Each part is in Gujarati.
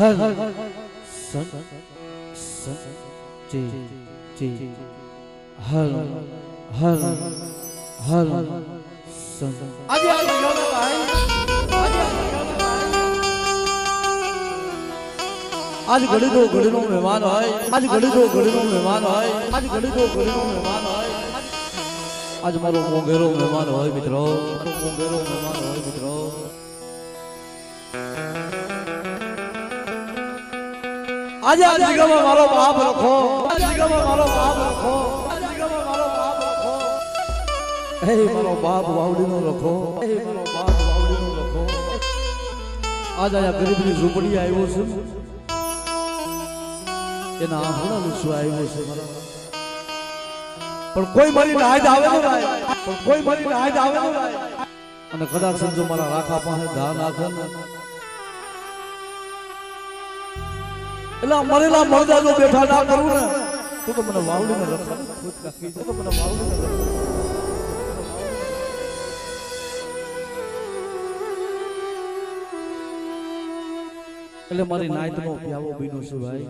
હર સન સન જી જી હર હર હર સન આજે આજ ઘડી તો ઘડીનો મહેમાન હોય, આજ ઘડી તો ઘડીનો મહેમાન હોય, આજ ઘડી તો ઘડીનો મહેમાન હોય, આજ મારો મોંઘેરો મહેમાન હોય મિત્રો, મારો મોંઘેરો મહેમાન હોય મિત્રો. આજે આ જગ્યામાં મારો બાપ લખો, આ જગ્યામાં મારો બાપ લખો, આ જગ્યામાં મારો બાપ લખો. હે મારો બાપ વાવડીનો લખો, હે મારો બાપ વાવડીનો લખો. આજ આયા ગરીબની ઝૂંપડી આવ્યો છે, એના આંખોના શું આવ્યો છે મારા. પણ કોઈ મારી નાજ આવે ને ભાઈ, પણ કોઈ મારી નાજ આવે ને ભાઈ. અને કદાચ સમજો મારા રાખા પાસે ધા નાખે ને એટલે મરેલા મરદા જો બેઠા ના કરું ને તો મને વાવડીને રખા તો મને વાવડીને રખા. એટલે મારી નાયતનો પ્યાવો બીનો છે ભાઈ.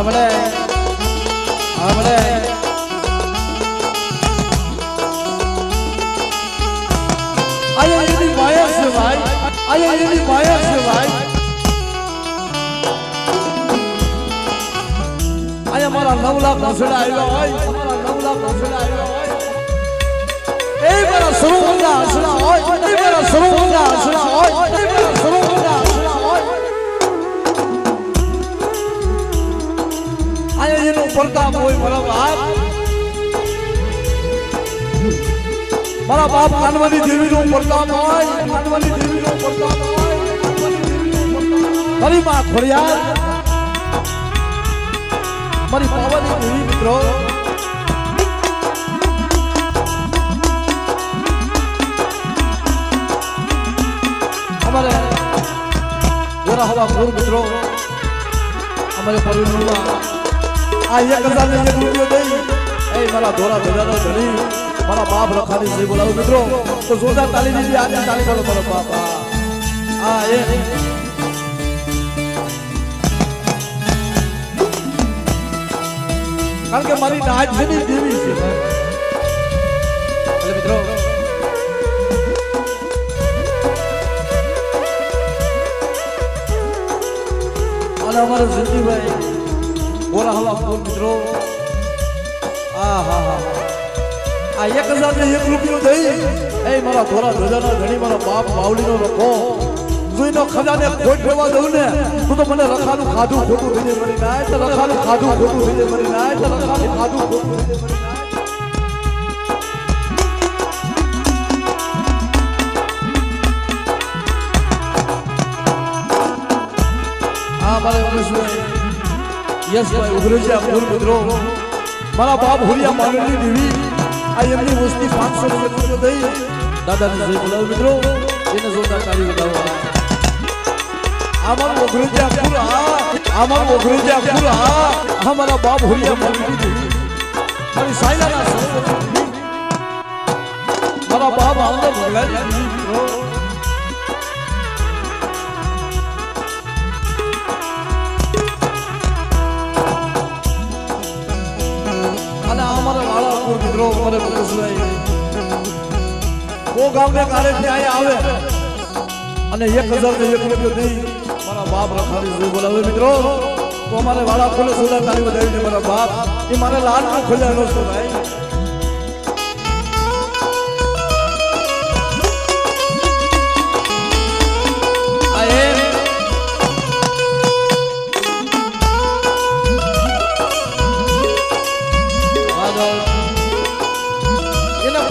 આપણે આપણે આયા એની માયા છે ભાઈ, આયા એની માયા છે ભાઈ. આયા મારા 9 લાખ નસડા આવ્યા હોય, મારા 9 લાખ નસડા આવ્યા હોય, એ મારા સરોવરના હસડા હોય, એ મારા સરોવરના હસડા હોય, એ મારા સરોવરના હસડા હોય. આયા એનો પ્રતાપ હોય મારા બાપ, મારા બાપ કાનવાની દેવીનો પ્રતાપ હોય, કાનવાની દેવીનો પ્રતાપ હોય, કાનવાની દેવીનો પ્રતાપ. મારી માં ખોડિયાર, મારી પાવાની દેવી મિત્રો. અમારે ગોરા હવા પૂર મિત્રો, અમારે પરિવારમાં આ 1000 ને 1 રૂપિયો દઈ એ મારા ધોરા ધજાનો ધણી મારા બાપ રખાની છે બોલાવો મિત્રો. તો જોરદાર તાળી દીધી, આજે તાળી બોલો મારો બાપ. આ એ કારણ કે મારી નાજ છે ને દેવી છે એટલે મિત્રો. અને અમારા જિંદગીભાઈ બોલા હવા ફૂલ મિત્રો. આ હા હા આ 1000 ને 1 રૂપિયો દઈ એ મારા ધોરા ધજાના ધણી મારા બાપ માવલીનો રખો જોઈનો ખજાને ખોટ લેવા દઉં ને તું તો મને રખાનું ખાધું ખોટું થઈ જાય મરી નાય, તો રખાનું ખાધું ખોટું થઈ જાય મરી નાય, તો રખાનું ખાધું ખોટું થઈ જાય મરી નાય. આ મારે ઉમેશભાઈ યશભાઈ ઉઘરેજા પૂર મિત્રો, મારા બાપ હુરિયા માંગણી દેવી આ એમની વસ્તી 500 રૂપિયો દઈ દાદાની જય બોલાવો મિત્રો. એને જોરદાર તાળી બતાવો. અમારું ઉઘરેજા પૂર, અમારું ઉઘરેજા પૂર, અમારા બાપ હુરિયા માંગણી દેવી મારી સાયલાના સરોવર મારા બાપ આવતા ભગલાની મિત્રો. બાપને કાળેથી અહીંયા આવે અને 1001 રૂપિયો દઈ મારા બાપ રખાડી જોઈ બોલાવે મિત્રો તો અમારે વાળા ખોલે સોડા તાળી વધાવી દે મારા બાપ એ મારે લાલ નો ખોલ્યાનો છે ભાઈ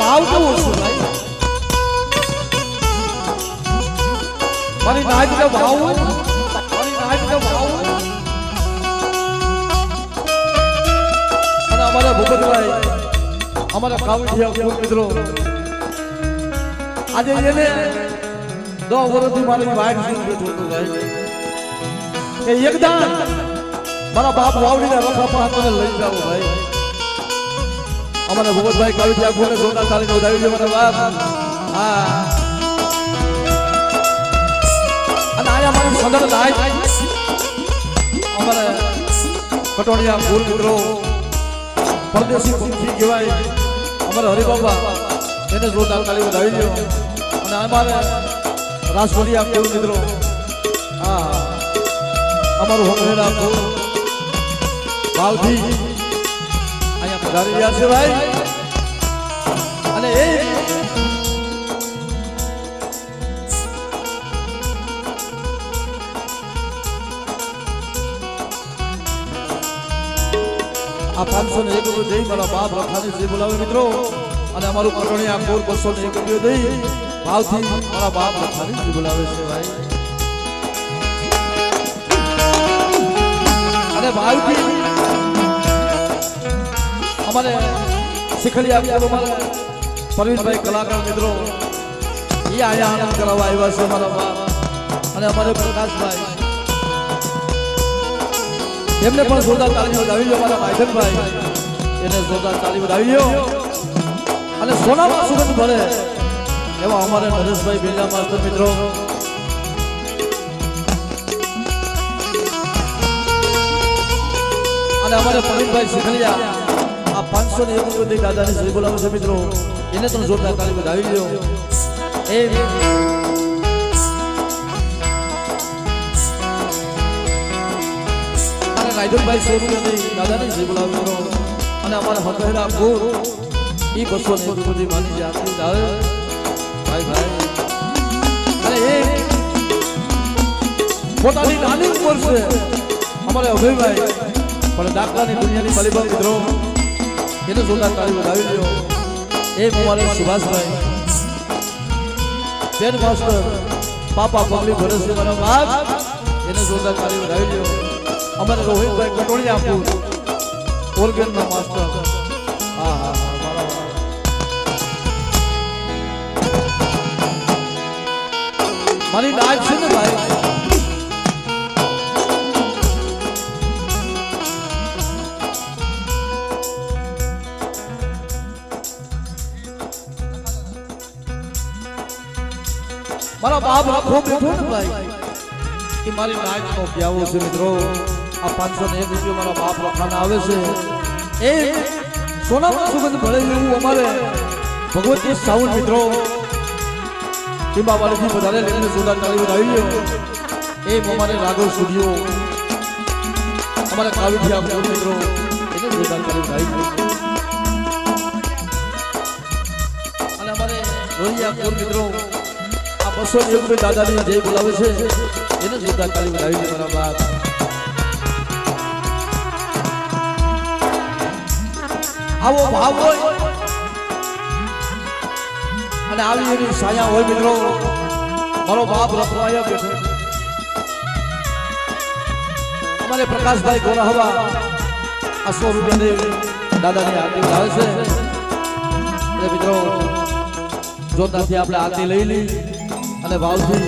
ભાવ કેવો છે ભાઈ મારી નાચ નો ભાવ અને અમારા ભૂપતભાઈ અમારા કાવડિયા મિત્રો આજે એને 10 વર્ષથી મારી વાઈટ સીન બેઠો હતો ભાઈ કે એકદમ મારા બાપ વાવડીને રખા પાતને લઈ જાવ ભાઈ અમારા ભૂપતભાઈ કાવડિયા કોને જોતા તારીને વધાવી દે મારા બાપ હા અને આયા મારા સદર લાય અમારા કટોડિયા ફૂલ મિત્રો પરદેશી પંખી કહેવાય અમારા હરિબાબા એને જોતા તાળી વધાવી દો અને અમારે રાસપરિયા ફૂલ મિત્રો હા અમારું હોમેરા ફૂલ ભાવથી અહીંયા પધારી રહ્યા છે ભાઈ અને એ આ 501 રૂપિયો દઈ મારા બાપ રખાને જે બોલાવે મિત્રો અને અમારું કટોણી આ કોર 201 રૂપિયો દઈ ભાવથી મારા બાપ રખાને જે બોલાવે છે ભાઈ અને ભાવથી અમારે શીખલી આપ્યા અમારે પરવીનભાઈ કલાકાર મિત્રો એ આયા આનંદ કરાવવા આવ્યા છે અમારા બાપ અને અમારે પ્રકાશભાઈ એમને પણ જોરદાર તાળી વધાવી લો અમારા માયધનભાઈ એને જોરદાર તાળી વધાવી લો અને સોનામાં સુગંધ ભરે એવા અમારે નરેશભાઈ બિરલા માસ્ટર મિત્રો અને અમારે પરવીનભાઈ શીખલિયા આ 501 રૂપિયા દાદાની શ્રી બોલાવે છે મિત્રો એને પણ જોરદાર તાળી વધાવી લો એ નાયદનભાઈ 100 રૂપિયા દાદાની શ્રી બોલાવે મિત્રો અને અમારા હકહેરા ગોર ઈ 201 રૂપિયા માની જાતી આવે ભાઈ ભાઈ અને એ પોતાની નાની ઉંમર છે અમારે અભયભાઈ પણ દાખલાની દુનિયાની માલિબા મિત્રો એને જોરદાર તાળી વધાવી લ્યો એ અમારે સુભાષભાઈ બેન માસ્ટર પાપા પગલી ભરેશે મારા બાપ એને જોરદાર તાળી વધાવી લ્યો અમારે રોહિતભાઈ કટોળિયા આપું ઓર્ગનના માસ્ટર હા હા મારા મારી નાચ છે ને ભાઈ મારા બાપ રાખો બેઠો ને ભાઈ કે મારી નાચ નો પ્યાવો છે મિત્રો આ 501 રૂપિયા મારા બાપ રખાને આવે છે એ સોનામાં સુગંધ ભળે એવું અમારે ભગવતી સાઉન્ડ મિત્રો ટીમા વાળીથી વધારે લઈને જોરદાર તાળી વધાવી લ્યો એ અમારે રાઘવ સ્ટુડિયો અમારે કાવિઠિયા ફૂલ મિત્રો એને જોરદાર તાળી વધાવી લ્યો અને અમારે રોહિયા ફૂલ મિત્રો આ 201 રૂપિયા દાદાની જય બોલાવે છે એને જોરદાર તાળી વધાવી લ્યો મારા બાપ આવો ભાવ હોય અને આવી એની સાયા હોય મિત્રો મારો બાપ રખવાયા બેઠો અમારે પ્રકાશભાઈ ગોરાહવા આ 100 રૂપિયા દાદાની આરતી આવે છે એટલે મિત્રો જોરદારથી આપણે આરતી લઈ લી અને ભાવથી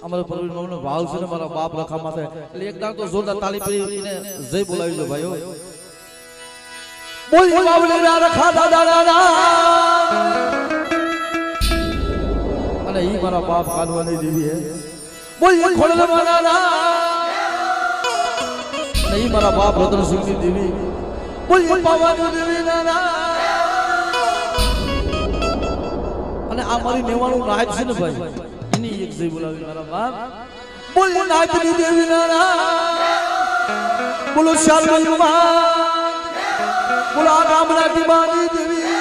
અમારો પરવીનનો ભાવ છે ને મારા બાપ રખા માથે એટલે એકદમ તો જોરદાર તાળી પડીને જય બોલાવી દો ભાઈઓ બોલ બાવલીના રખા દાદા અને ઈ મારા બાપ કાનવાની દેવી હે બોલ ખોડલ મારા અને ઈ મારા બાપ રતનસિંહની દેવી બોલ પાવાની દેવી ના અને આ મારી નેવાનું નાયક છે ને ભાઈ એની એક જઈ બોલાવી મારા બાપ બોલ નાયકની દેવી ના બોલો શાલની માં બોલો આ ગામના ટીમાની દેવી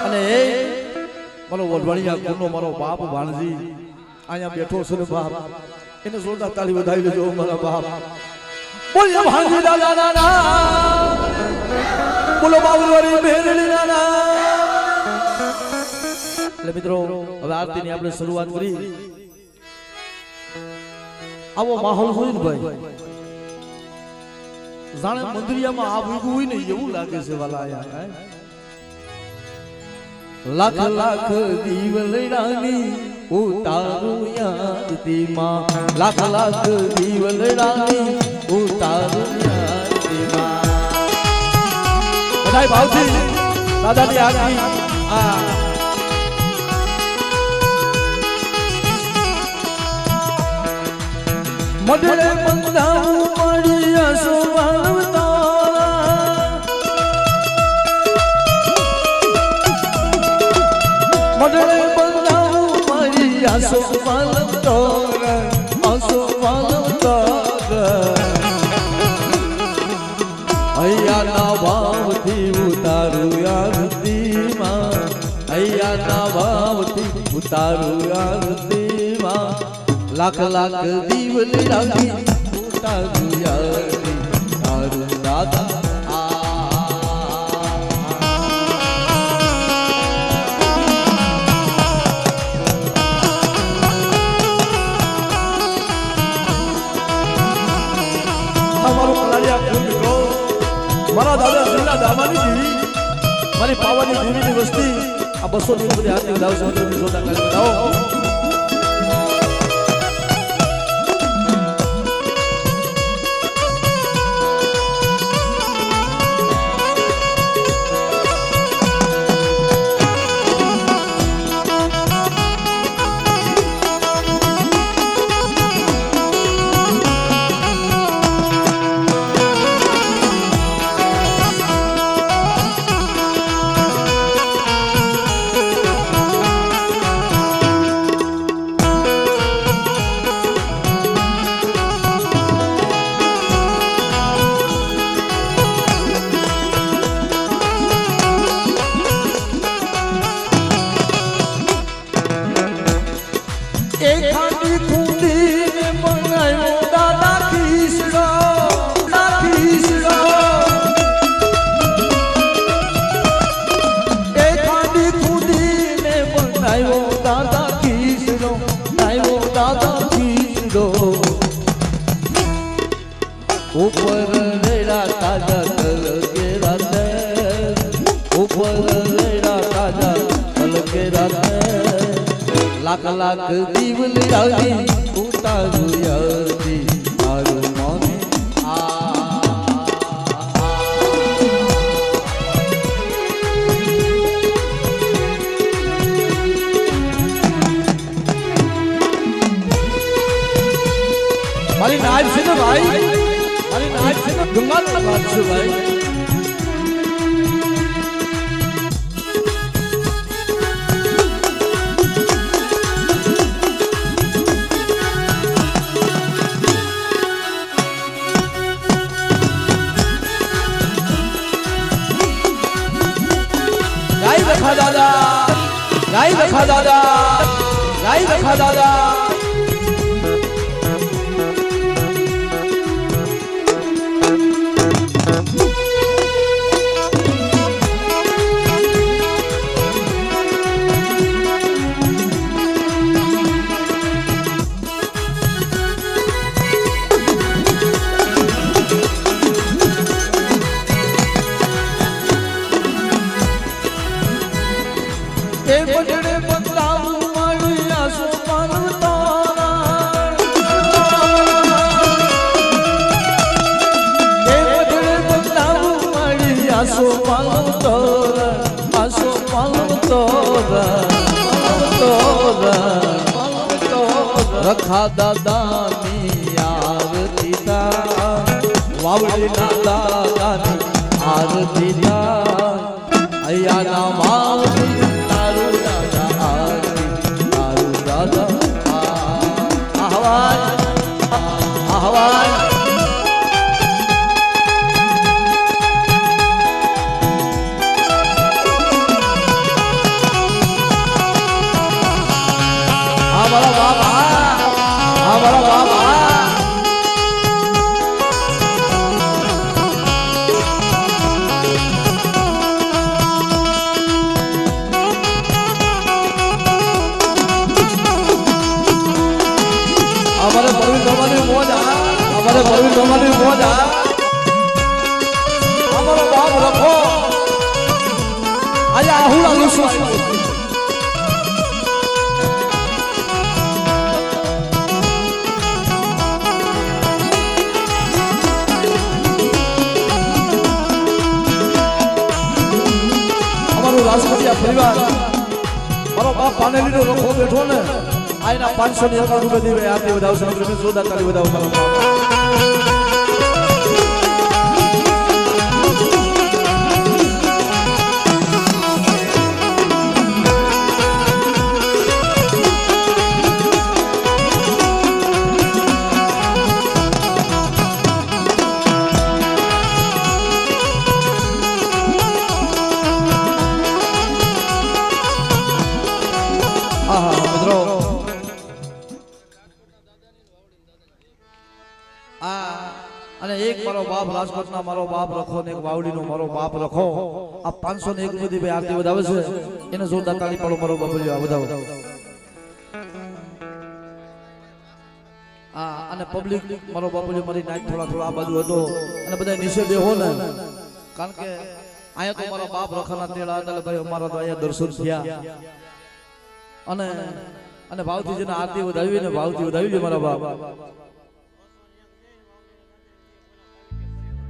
અને એ મારો વડવાણીયા ગુનો મારો બાપ ભાણજી અહીંયા બેઠો છે ને બાપ એને જોરદાર તાળી વધાવી લેજો મારા બાપ બોલ ભાણજી દાદા ના બોલો બાબુવારી મેરડી ના એટલે મિત્રો હવે આરતીની આપણે શરૂઆત કરી આવો માહોલ હોય ને ભાઈ જાણે મંદિરિયામાં આ ભૂગું હોય ને એવું લાગે છે વાલા આયા લાખ લાખ દીવલડાની ઉતારું યાદતી માં લાખ લાખ દીવલડાની ઉતારું યાદતી માં બધાય ભાવથી દાદાની આરતી આ મઢડે બંધાવું પડ્યા સોવાલ તારા મઢડે બંધાવું પડ્યા સોવાલ તારા સોવાલ તારા અહીંયા ના ભાવથી ઉતારું આરતી માં અહીંયા ના ભાવથી ઉતારું આરતી માં લાખ લાખ દીવલી રાખી ઉતારું યારી તારું દાદા મારા દાદા શ્રીના દામાની દેવી મારી પાવાની દેવીની વસ્તી આ 200 ની બધી હાથી વધાવશે જોતા કાલે બતાવો ऊपर रेड़ा ताजा तल के राते ऊपर रेड़ा ताजा तल के राते लाख लाख दीवली रानी उतारू यादी तारू मोने मारी नाच से तो भाई आज से गंगा का बात से भाई गाय देखा दादा गाय देखा दादा गाय देखा दादा बजड़े बदलाऊ मारिया सोपान तारा बजड़े बदलाऊ मारिया सोपान तारा सोपान तारा रखा दादा आरती वावड़ी ना दादा आरती अया ना મારા બાપ હા મારા બાપ અમારે પરવીન ભરવાની મોજ અમારે પરવીન ભરવાની મોજ અમારો બાપ રખો આજે આહુડા લૂસવા અમારું રાજપતિયા પરિવાર મારો બાપ પાનેલીનો રખો બેઠો ને આયના 551 રૂપિયા દીવે આરતી વધાવશે મિત્રો જોરદાર તાળી વધાવો મારો બાપ અને એક મારો બાપ રાજકોટના મારો બાપ રખો ને એક વાવડીનો મારો બાપ રખો આ 501 બધી ભાઈ આરતી વધાવે છે એને જોરદાર તાળી પાડો મારો બાપલિયો વધાવો અને પબ્લિક મારો બાપલિયો મારી નાઈટ થોડા આ બાજુ હતો અને બધા નીચે બેહો ને કારણ કે અહીંયા તો મારો બાપ રખાના તેડા એટલે ભાઈ અમારા તો અહીંયા દર્શન થયા અને ભાવથી જેને આરતી વધાવી ને ભાવથી વધાવી છે મારા બાપ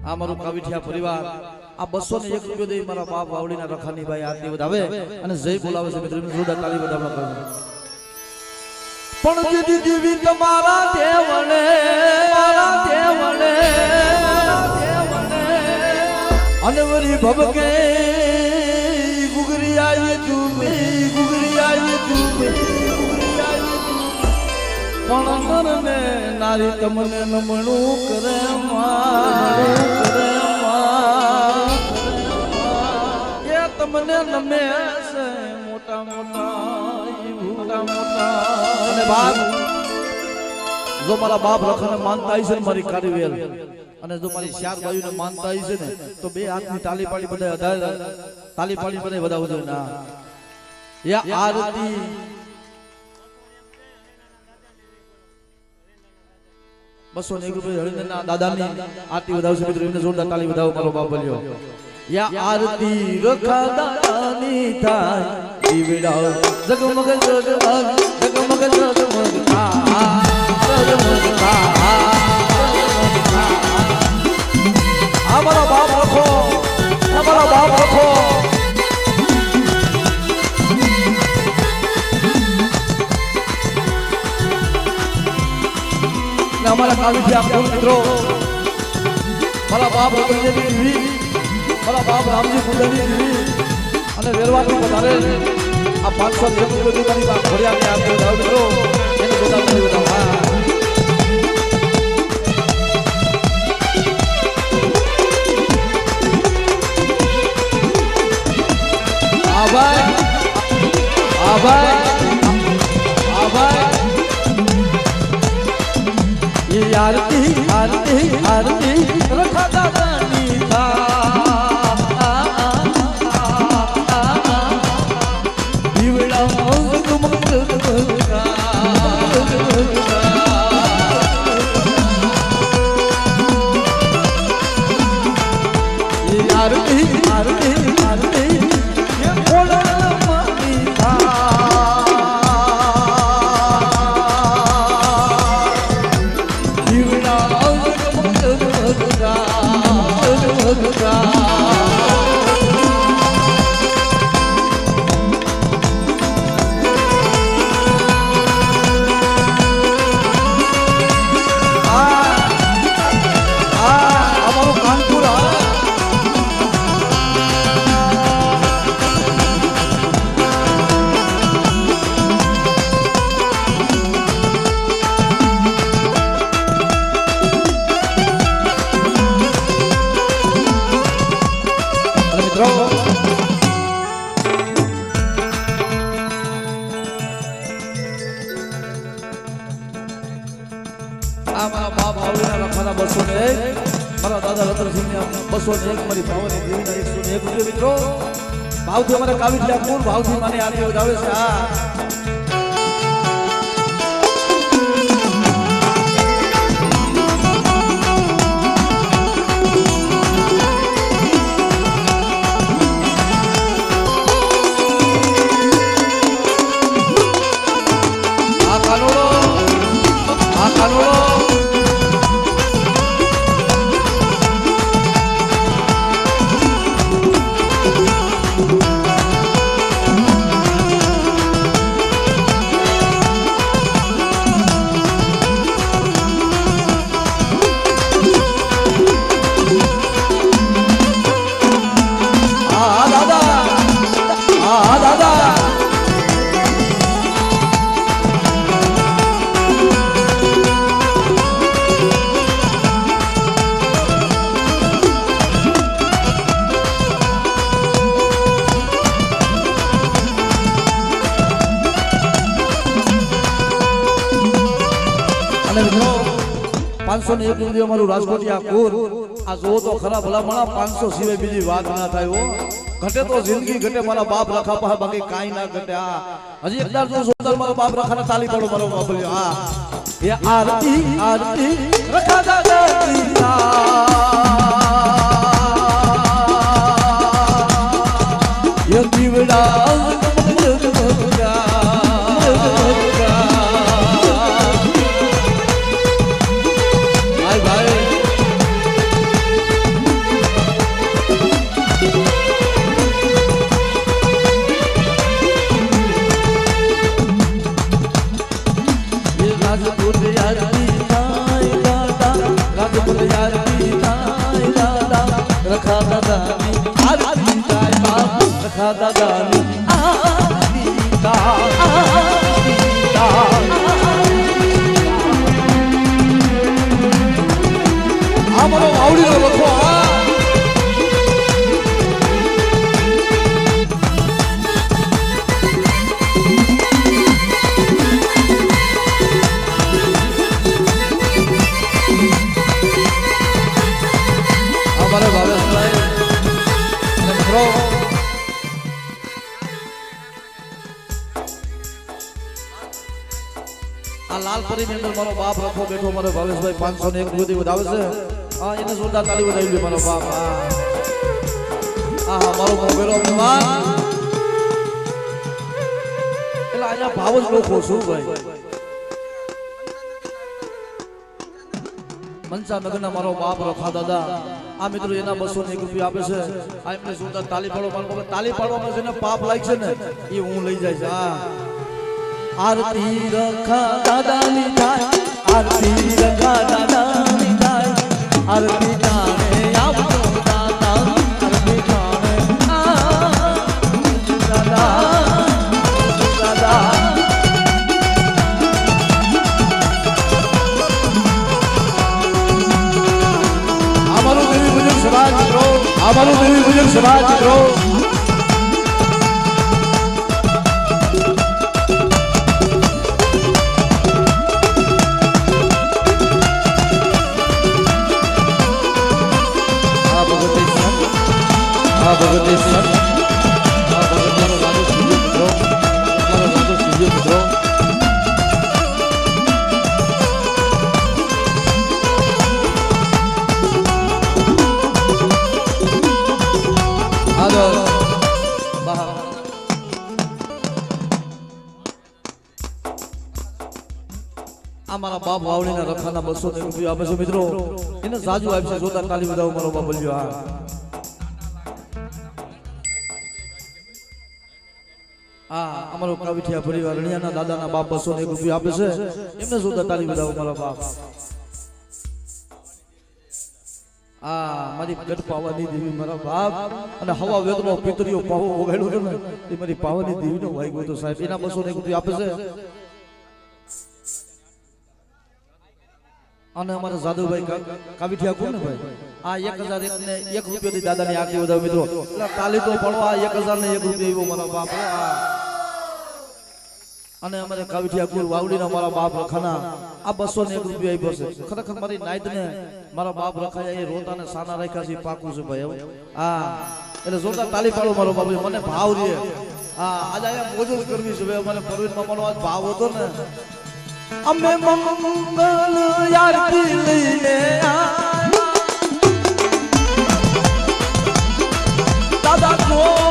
આ મારું કાવીઠિયા પરિવાર આ 201 રૂપિયા દઈ મારા બાપ વાવડીના રખાની ભાઈ આરતી વધાવે અને જય બોલાવે છે મિત્રો જોરદાર તાળી વધાવવા કરે પણ દીદી દીવી તમારા દેવણે અને વરી ભબકે ગુગરી આવી તું પણ મરને નારી તમને નમણું કરે એ તમને નમે છે મોટા અને બાપ જો મારા બાપ રખાને માનતા છે ને મારી કારીવેલ અને જો મારી ચાર બાયુને માનતા છે ને તો બે હાથની તાલી પાડી બધા તાલી પાડી બધા વધાવો જોઈએ ના યા આરતી ₹201 હળીના દાદાની આરતી વધાવશે મિત્રો એમને જોરદાર તાળી વધાવો મારો બાપ બોલ્યો યા આરતી રખા દાદાની થાય દીવડા જગમગ અમારો બાપ રખો हमारा कावीठिया મિત્રો મારા બાપ રતનજી દીવી મારા બાપ રામજી કુંડની દીવી અને વેરવાથી વધારે આ 501 રૂપિયા ની ઘોડિયાને આપી દાવ મિત્રો એને બધા કરી બતાવો આ ભાઈ आरती आरती आरती रखा दादानी दीवड़ा आरती आरती आरती ये बोला Good આ મારા બાપ આવડીના લખાના 201 મારા દાદા રતનસિંહના 201 મારી ભાવની દેવીના 101 રૂપિયા મિત્રો ભાવથી અમારે કાવીઠિયા પૂર ભાવથી મને આરતી વધાવે છે આ રાજકોટિયા કુર આ જો તો ખરા ભલા મણા 500 સિવાય બીજી વાત ના થાય હો ઘટે તો જિંદગી ઘટે મારા બાપ રખા પા બાકી કાઈ ના ઘટે આ હજી એકદાર જો સોદર મારો બાપ રખાને તાલી પાડો મારો બાપ બોલ્યો આ એ આરતી આરતી રખા દાદા યે દીવડા મારો બાપ રખો બેઠો મારો ભાવેશભાઈ 501 સુધી વધાવે છે આ એને જોરદાર તાળી વધાવી લે મારો બાપ આ મારો મોગેરો મહેમાન એટલે આયા ભાવ જ લોકો શું ભાઈ મનસા નગરના મારો બાપ રખા દાદા આ મિત્રો એના 201 રૂપિયા આપે છે આ એમને જોરદાર તાળી પાડો મારો તાળી પાડવામાં જેને પાપ લાગશે ને એ હું લઈ જાય છે આરતી રખા દાદાની થાય આરતી રખા દાદાની થાય આરતી જાણે આવતો દાદા આરતી જાણે દાદા દાદા અમારું દેવી પૂજક સમાજ મિત્રો અમારું દેવી પૂજક સમાજ મિત્રો મારા બાપ વાવણીના રખાના 200 રૂપિયા આપે છે મિત્રો એને સાજુ આપશે જોતા તાલી બજાવો મારો બાપ બોલ્યો આ અમારો કાવીઠિયા પરિવાર રણિયાના દાદાના બાપ 201 રૂપિયા આપે છે એમને જોતા તાલી બજાવો મારો બાપ આ મારી ગઢ પાવાની દેવી મારા બાપ અને હવા વેદનો પિતરીઓ પાવો ઓગાડ્યો છે ને એ મારી પાવાની દેવીનો વાગ્યો તો સાહેબ એના 201 રૂપિયા આપે છે અને અમારા જાદવભાઈ કાવીઠિયા કોણ ને ભાઈ આ 1001 ને 1 રૂપિયો થી દાદાની આરતી વધાવ મિત્રો તાલી તો પડો આ 1001 ને 1 રૂપિયો એવો મારા બાપ અને અમારે કાવીઠિયા કુર વાવડીના મારા બાપ રખાના આ 201 રૂપિયા આપ્યો છે ખરેખર મારી નાઈટ ને મારા બાપ રખાયા એ રોતાને સાના રાખ્યા છે પાકું છે ભાઈ હા એટલે જોતા તાલી પાડો મારો બાપ મને ભાવ રે હા આજ આયા મોજ જ કરવી છે ભાઈ મને પરવીન મામાનો આજ ભાવ હતો ને અમે મંગલ આરતી લઈને દાદા કો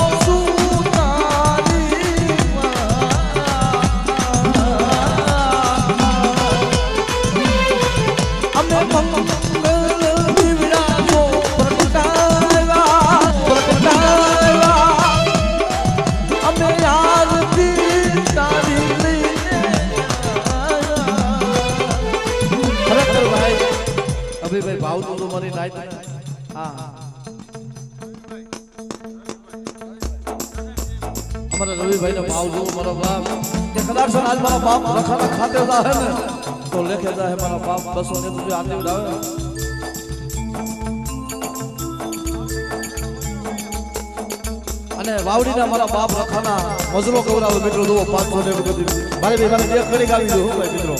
ભાઈ ભાવ તો મારી નાઈટ હા અમારા રવિભાઈ નો ભાવ જો મારો બાપ કે કદાચ આજ મારા બાપ રખાના ખાતે હતા હે ને તો લેખે જાય મારા બાપ 200 રૂપિયા આતે ઉડાવે અને વાવડીના મારા બાપ રખાના મજરો કવરાવે મિત્રો દો 500 રૂપિયા મારે બે મારે એક ઘડી ગાવી દો ભાઈ મિત્રો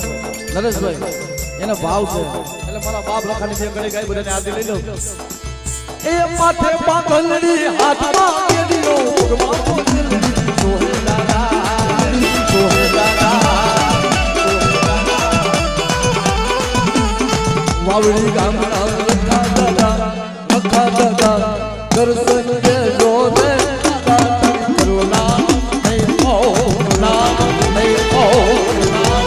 નરેશભાઈ એનો ભાવ છે એટલે મારા બાપ રખાની બે ઘડી ગાઈ બધાને આદિ લઈ લો એ માથે બાંધણી હાથમાં કેડીનો ભગવાન વાવડી ગામના લખા દાદા દર્શન કે જોવે કરુણા નહીં ઓના નહીં ઓના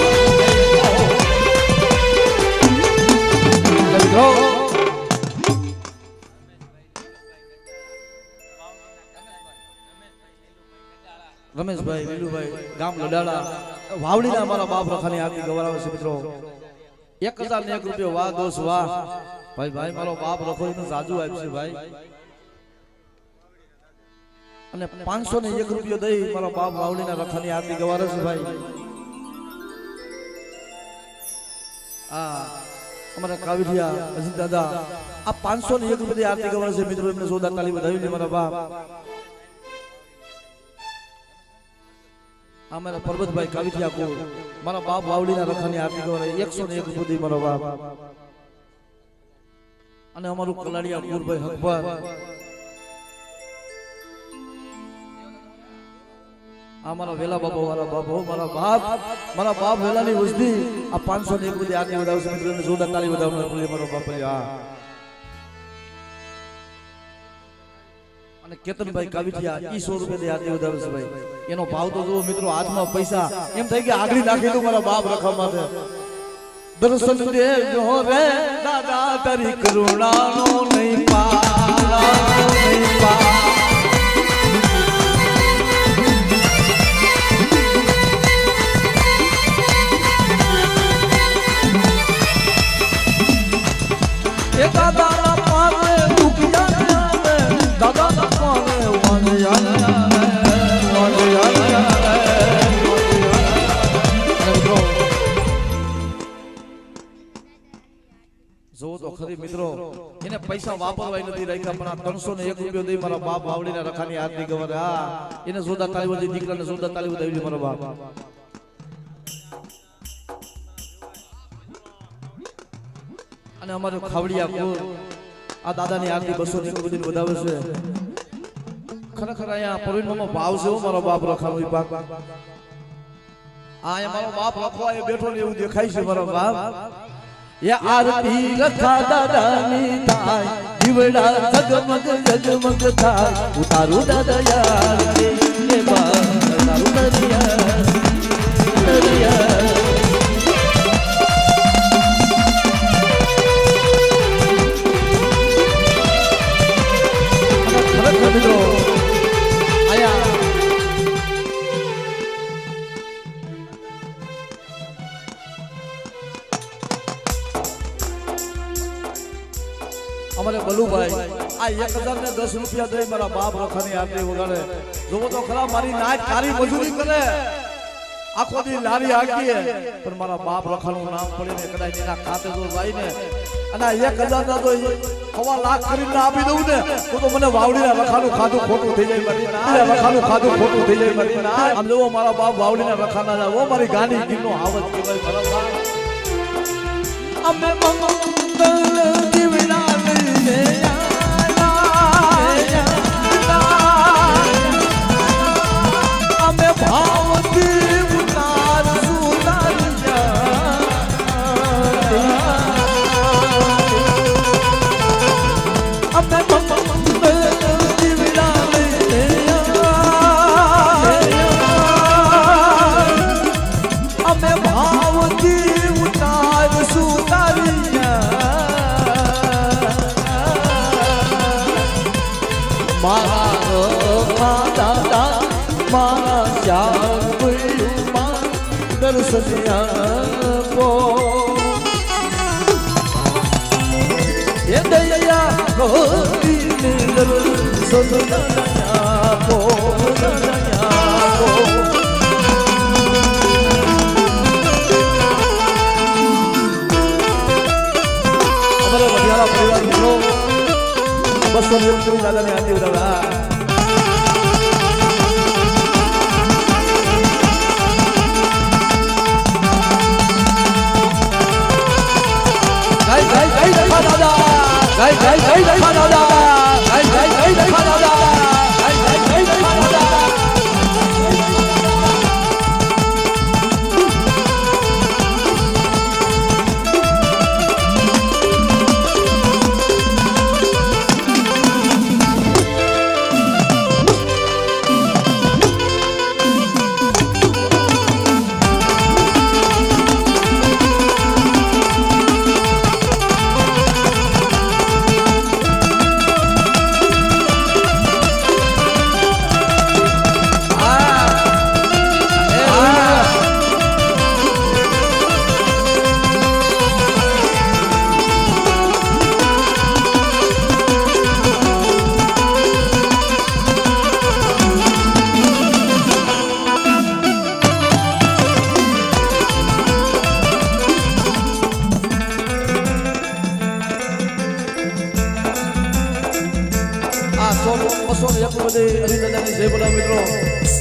રમેશભાઈ વેલુભાઈ ગામ લડાડા વાવડીના મારા બાપ રખાની આરતી ગવરાવે છે મિત્રો 1001 રૂપિયો વાહ દોસ્ત વાહ ભાઈ ભાઈ મારો બાપ રખો એનું જાજુ આપશે ભાઈ અને 501 રૂપિયો દઈ મારો બાપ વાવડીના રખાની આરતી ગવારે છે ભાઈ આ અમારા કાવીઠિયા અજીત દાદા આ 501 રૂપિયાની આરતી ગવારે છે મિત્રો એમને જોરદાર તાળી વધાવી લે મારા બાપ અમારા પરબતભાઈ કાવીઠિયા કો મારા બાપ વાવડીના રખાની આરતી ગવારે 101 રૂપિયા મારો બાપ અને અમારું કલાડિયા પૂરભાઈ હકબર અમારા વેલા બાબા વાળા બાબો મારા બાપ વેલાની વસ્તી આ 501 રૂપિયા આરતી વધાવશે મિત્રોને જોરદાર તાળી વધાવવાનો મારો બાપ હા અને કેતનભાઈ કાવીઠિયા ઈ 100 રૂપિયા આરતી વધાવે છે ભાઈ એનો ભાવ તો જુઓ મિત્રો હાથમાં પૈસા એમ થઈ કે આગળી નાખી દઉં મારા બાપ રખા માટે દર્શન દેજો રે દાદા તારી કરુણાનો નહીં પાલા નહીં પા એ દાદા પાને દુખિયા ને દાદા પાને વાંજયા જો તો ખરી મિત્રો એને પૈસા વાપરવાય નથી રાખ્યા પણ આ 301 રૂપિયા દઈ મારા બાપ વાવડીના રખાની આરતી ગવારે હા એને જોરદાર તાળી વધી દીકરાને જોરદાર તાળી વધાવી મારો બાપ અને અમારો ખાવડિયા કોર આ દાદાની આરતી 201 રૂપિયા વધાવે છે ખરેખર અહીંયા પરવીનમાં ભાવ છે મારો બાપ રખાનો વિભાગ આ મારો બાપ રખવા એ બેઠો ને એવું દેખાય છે મારો બાપ ये आरती रखा दादानी थाय दिवड़ा जगमग जगमग थाय उतारू दादा यार के बार उतारू दरिया મિત્રો આયા અમારે બલુભાઈ આ 1010 રૂપિયા દઈ મારા બાપ રખાની આરતી વગાડે જોવો તો ખરા મારી નાચ કારી મજૂરી કરે આખો દી લારી આગીએ પણ મારા બાપ રખાનું નામ પડીને કદાચ એના ખાતે જો જાય ને અને 1000 ના તો 1.25 લાખ કરીને આપી દઉં ને તો મને વાવડીના રખાનું ખાધું ખોટું થઈ જાય મારી ના રખાનું ખાધું ખોટું થઈ જાય મારી ના આમ જો મારા બાપ વાવડીના રખાના જાય ઓ મારી ગાની ગીરનો આવત કહેવાય મારા બાપ અમે મંગલ જીવના લઈને અમે ભાવતી ઉતાર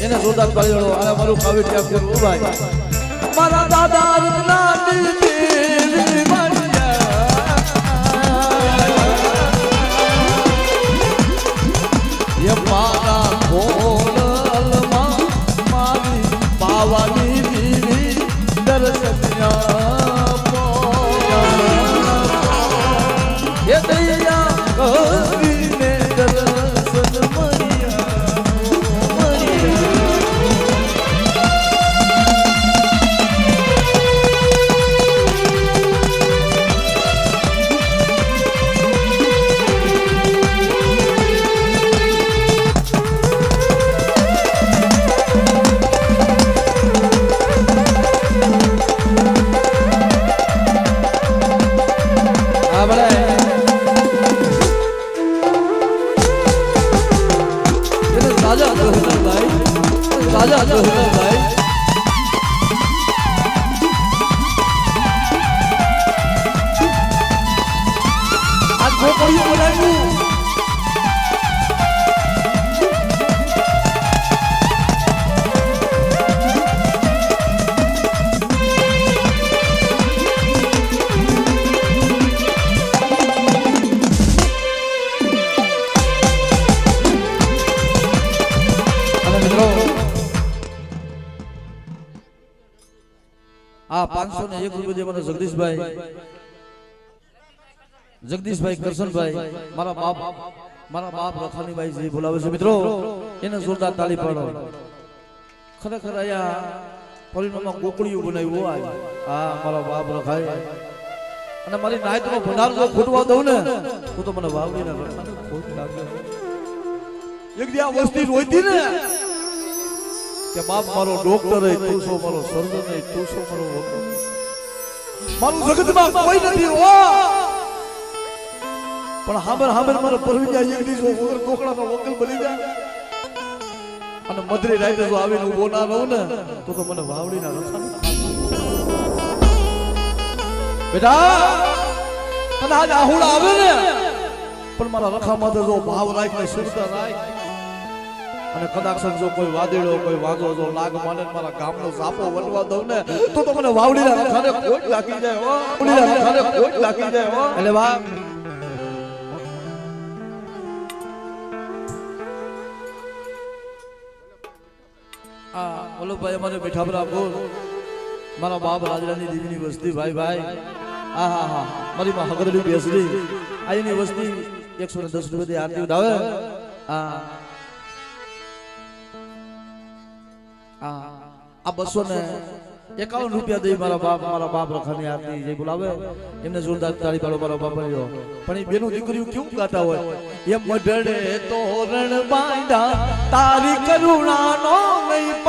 એને જોરદાર તાળી વાળો આ મારું કાવી ટેપ કરું ભાઈ મારા દાદા રત્ના દેવી મારિયા એ મારા ભોળલમાં મારી પાવાની દીવી દર્શન્યા એ દયા કરીને દર્શન મરિયા આ 501 રૂપિયા મને જગદીશભાઈ કરશનભાઈ મારા બાપ રખાનીભાઈ જે બોલાવે છે મિત્રો એને જોરદાર તાળી પાડો ખરેખર આયા પરિણામમાં કોકડીઓ બનાવ્યું આ મારા બાપ રખાય અને મારી નાયતનો ભંડાર જો ખોટવા દઉં ને તો મને વાવડીના રખાને ખોટ લાગે એક દી આ વસ્તી રોઈતી ને કે બાપ મારો ડોક્ટર હે તું છો મારો સર્જન હે તું છો મારો વકીલ મારું જગતમાં કોઈ નથી ઓ પણ હાબર મારો પરવી જાય એક દિવસ વગર કોકડાનો વકીલ બની જાય અને મધરી રાતે જો આવીને ઊભો ના રહું ને તો મને વાવડીના રખા બેટા તને આજ આહુડા આવે ને પણ મારા રખામાં તો જો ભાવ રાખ ને સુરતા રાખ અને કદાચ જો કોઈ વાદળો કોઈ વાગો જો લાગ માને મારા ગામનો સાપો વટવા દઉં ને તો મને વાવડીના રખાને ખોટ લાગી જાય હો વાવડીના રખાને ખોટ લાગી જાય હો એટલે વાહ બોલો ભાઈ અમારે બેઠા બરા બોલ મારા બાપ રાજરાની દેવીની વસ્તી ભાઈ ભાઈ આહા હા મારી માં હગરલી બેસરી આઈની વસ્તી 110 રૂપિયા આરતી ઉડાવે આ 251 રૂપિયા દઈ મારા બાપ રખાની આરતી જે બોલાવે એમને જોરદાર તાળી પાડો મારો બાપ પણ એ બેનું દીકરીઓ કેવું ગાતા હોય એમ મઢડે તોરણ બાંધા તારી કરુણાનો નહીં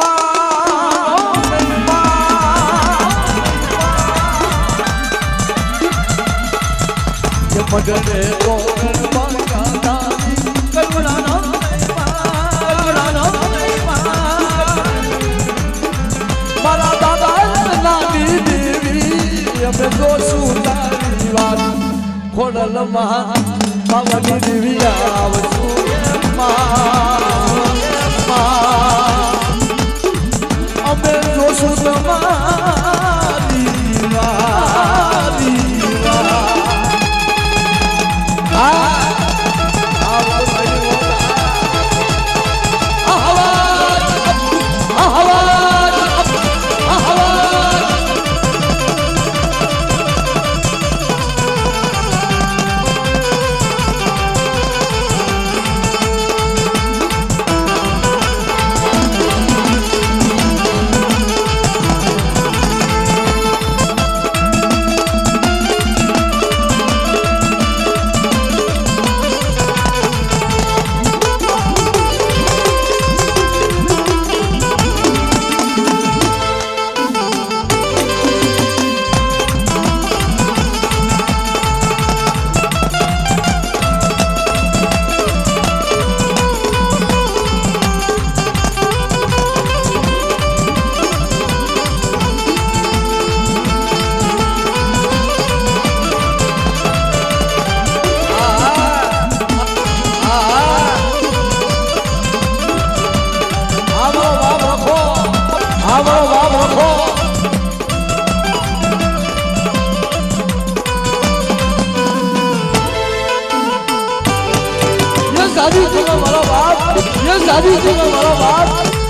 મઢડે તોરણ બાંધા તારી કરુણાનો મારા દાદા નાની દેવી અમે જોશું તારી વાત ખોડલ માં બાવાની દેવી આવશું અમે જોશું તમારી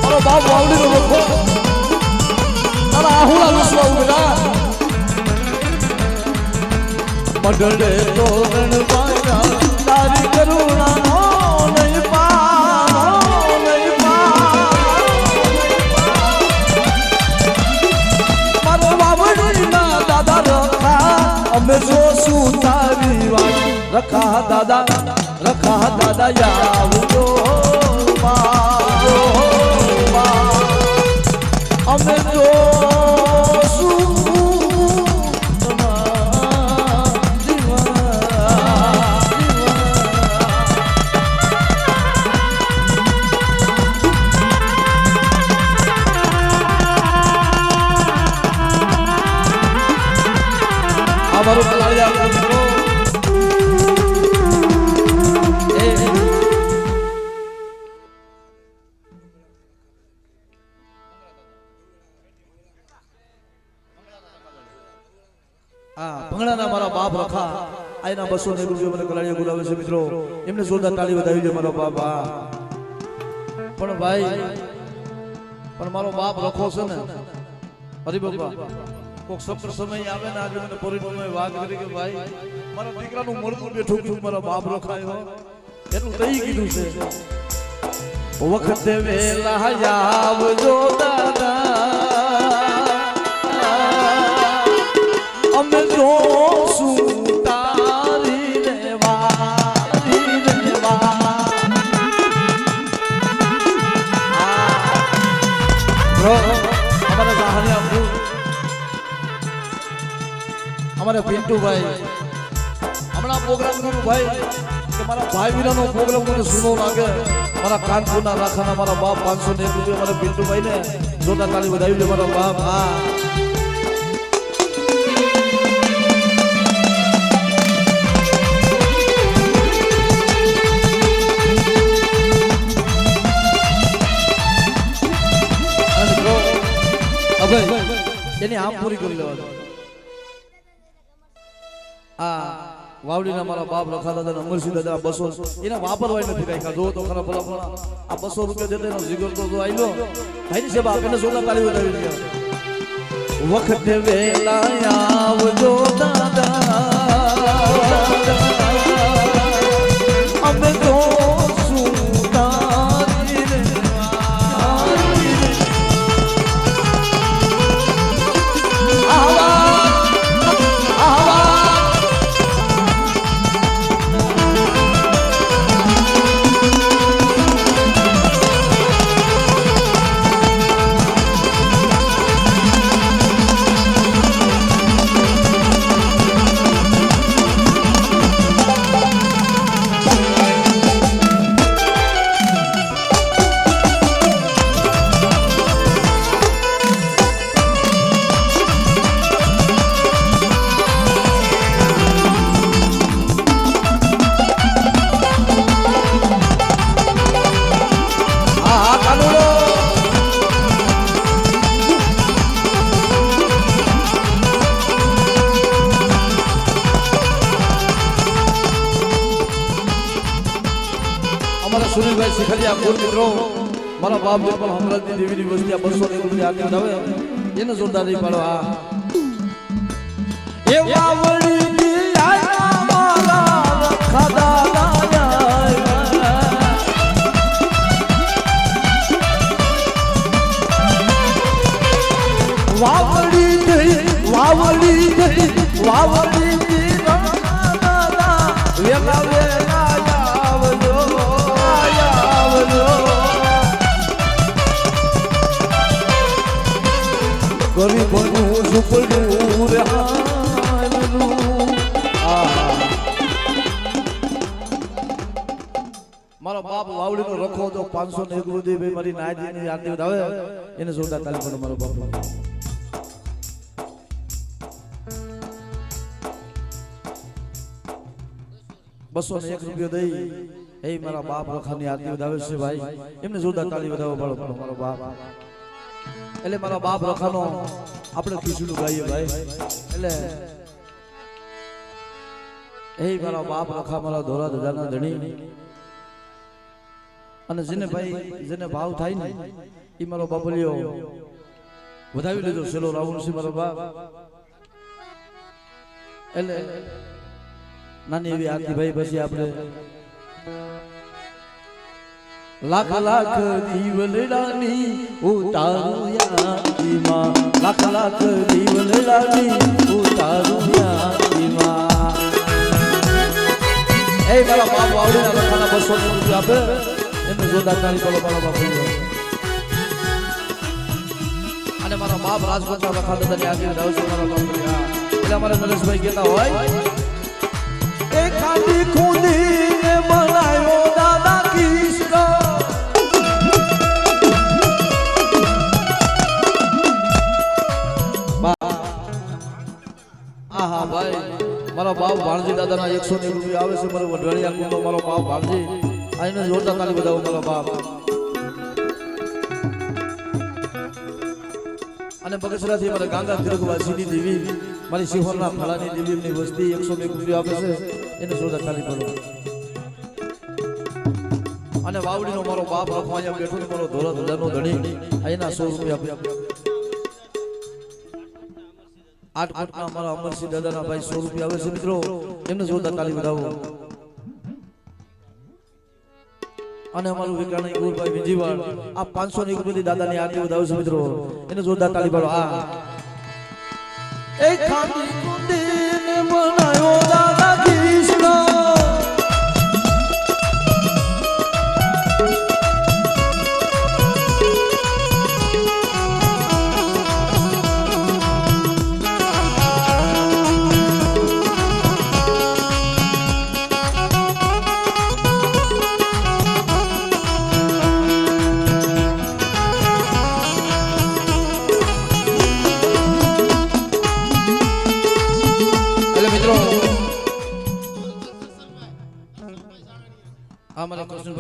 મારો બાપ વાવડીનો રખો તારા આહુડા લૂસવા ઉભેલા મઢડે તોરણ બાંધા તારી કરુણાનો નહીં મારો વાવડીના દાદા રખા અમે જોશું તારી વાત રખા દાદા આવજો અમે જોશું અમારું ભંગડાના મારા બાપ રખા આયના 200 રૂપિયા મને કલાડીઓ બોલાવે છે મિત્રો એમને જોરદાર તાળી વધાવી દે મારો બાપ પણ ભાઈ મારો બાપ રખો છે ને હરિબાબા કોક સફર સમય આવે ને આજે મને પરિણમે વાત કરી કે ભાઈ મારા દીકરાનું મળતું બેઠું છું મારા બાપ રખાયો એટલું તઈ કીધું છે વખતે વેલા આવજો દાદા અમે જોશું તારી રેવા અમારા સાહનિયા અમારે પિન્ટુ ભાઈ હમણાં પ્રોગ્રામ કર્યું ભાઈ કે મારા ભાઈ વિનાનો પ્રોગ્રામ મને સુનો લાગે મારા કાનપુરના રાખવાના મારા બાપ 501 રૂપિયા મારા પિન્ટુભાઈ ને જોરદાર તાળી વધાવી લે મારા બાપ હા એની આમ પૂરી કરી લેવા આ વાવડીના મારા બાપ રખા દાદા અમરસિંહ દાદા 200 એને વાપરવાય નથી કઈ જો તો ખરા ભલા ભલા આ 200 રૂપિયા દેતે એનો જીગર તો આઈલો ભાઈ ની સેવા આપીને જોરદાર તાળી વધાવી દીધા વખત વેલા આવજો દાદા અમે તો સુનિલભાઈ શિખરિયા કોર મિત્રો મારા બાપ ને પણ હમરાજની દેવીની વસ્તી 201 રૂપિયા આપી દાવે એને જોરદાર દઈ પાડો આ એ વાવડી દી આયા મારા રખા દાદા વાવડી દી રખા દાદા વેલા વેલા આવજો ગરીબનું સુપડું રે મારો બાપ વાવડીનો રખો તો 501 રૂપિયા મારી નાયજીની આરતી વધાવે એને જોરદાર તાળી પાડો મારો બાપ 201 રૂપિયા દઈ એ મારા બાપ રખાની આરતી વધાવે છે ભાઈ એમને જોરદાર તાળી વધાવો પાડો મારો બાપ એટલે મારા બાપ રખાનો આપણે ખીચડું ગાઈએ ભાઈ એટલે એ મારા બાપ રખા મારા ધોરા ધજાના ધણી અને જેને ભાઈ જેને ભાવ થાય ને એ મારો બાપલિયો વધાવી લેજો સેલો રાહુલ છે મારો બાપ એટલે નાની એવી આરતી ભાઈ પછી આપણે લાખ લાખ દીવલડાની ઉતારું યાદીમાં લાખ લાખ દીવલડાની ઉતારું યાદીમાં એ મારા બાપ વાવડીના રખાના 200 રૂપિયા આપે એને જોરદાર તાળી પાડો મારા બાપ અને મારા બાપ રાજકોટના રખા દાદાની આગળ આવશે મારા બાપ એટલે અમારે નરેશભાઈ કહેતા હોય એ ખાલી ખુદીને બનાવ્યો દાદા કિસકા હા ભાઈ મારા બાપ ભાણજી દાદાના 101 રૂપિયા આવે છે મારો વઢવાણિયા કુંડો મારો બાપ ભાણજી આઈને જોરદાર તાળી બજાવો મારા બાપ અને બગસરાથી મારા ગાંગા તિલકવાસીની દેવી મારી શિહોરના ફળાની દેવીની વસ્તી 101 રૂપિયા આપે છે એને જોરદાર તાળી પાડો અને વાવડીનો મારો બાપ રખવાયા બેઠો ને મારો ધોરા ધજાનો ધણી એના 100 રૂપિયા આપે આટકોટના મારા અમરસિંહ દાદાના ભાઈ 100 રૂપિયા આવે છે મિત્રો એમને જોરદાર તાળી વધાવો અને અમારું વિકાણી ગુરભાઈ વિંજીવાડ આ 501 રૂપિયાની દાદાની આરતી વધાવે છે મિત્રો એને જોરદાર તાળી પાડો આ એ ખાલી કુંડીને બનાયો દાદા કૃષ્ણ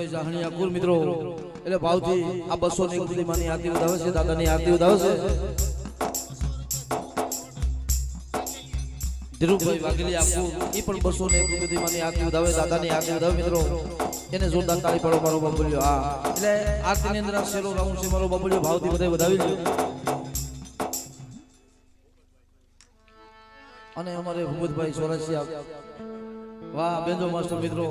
ભાઈ જાહણિયા કુલ મિત્રો એટલે ભાવથી આ 201 માની આરતી ઉદાવે છે, દાદાની આરતી ઉદાવે છે. ધીરુભાઈ વાઘેલી આખું ઈ પણ 201 માની આરતી ઉદાવે, દાદાની આરતી ઉદાવે મિત્રો. એને જોરદાર તાળી પાડો મારો બબુલિયો. હા એટલે આરતીની અંદર શેરો રાઉન્ડ છે મારો બબુલિયો, ભાવથી બધાય વધાવી લ્યો. અને અમારે ભૂપતભાઈ સોરસિયા, વાહ બેંજો માસ્ટર મિત્રો.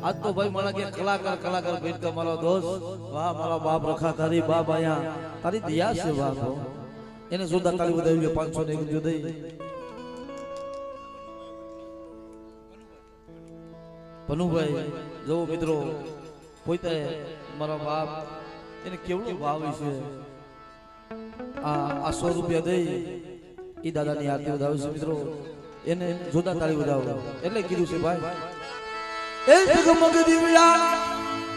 આજ તો ભાઈ મારા કે કલાકાર ભેટ કા મારો દોસ્ત. વાહ મારા બાપ રખા તારી બાપ આયા તારી દિયા છે બાપ. એને જોરદાર તાળી વધાવી લ્યો. 501 જો દઈ પનુભાઈ જો મિત્રો પોતે મારા બાપ એને કેવડો ભાવ છે. આ 100 રૂપિયા દઈ ઈ દાદાની આરતી વધાવે છે મિત્રો. એને જોરદાર તાળી વધાવો એટલે કીધું છે ભાઈ એ જગમગ દીવડા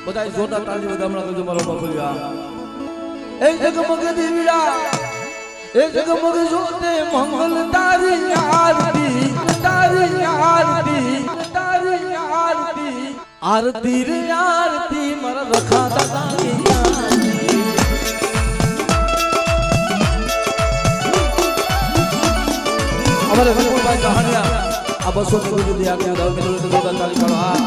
બધા જોરદાર તાળી વધામણા કરજો મારો બાપુયા. એ જગમગ દીવડા એ જગમગ જોતે મંગલ તારી આરતી, તારી આરતી, તારી આરતી, આરતી રે આરતી મારા રખા દાદાની આરતી. અમારે ભગવાનભાઈ કહાનિયા આ 201 સુધી આરતી ઉદાવે મિત્રો. જોરદાર તાળી પાડો. હા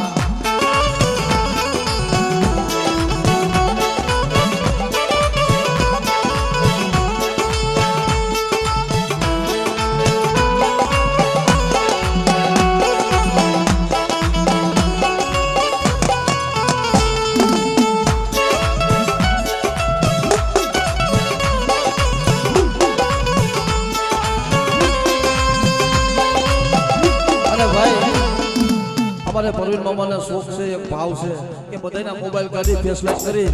અમારે પરવીન મામાનો શોખ છે, એક ભાવ છે કે બધાના મોબાઈલ કાઢી ફેસલેસ કરી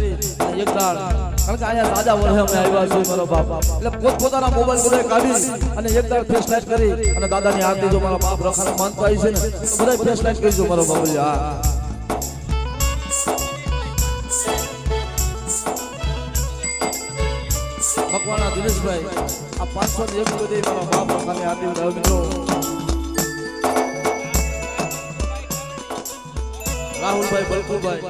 એક દાળ, કારણ કે આયા સાદા વર્ષે અમે આવ્યા છીએ મારો બાપ, એટલે પોતપોતાના મોબાઈલ બધા કાઢી અને એક દાળ ફેસલેસ કરી અને દાદાની આરતી જો મારા બાપ રખાને માનતા આવી છે ને બધા ફેસલેસ કરીજો મારો બાપ. હા ભગવાના દિનેશભાઈ આ 501 બધી મારા બાપ રખાને આરતી ઉડાવે મિત્રો. રાહુલભાઈ, બલકુભાઈ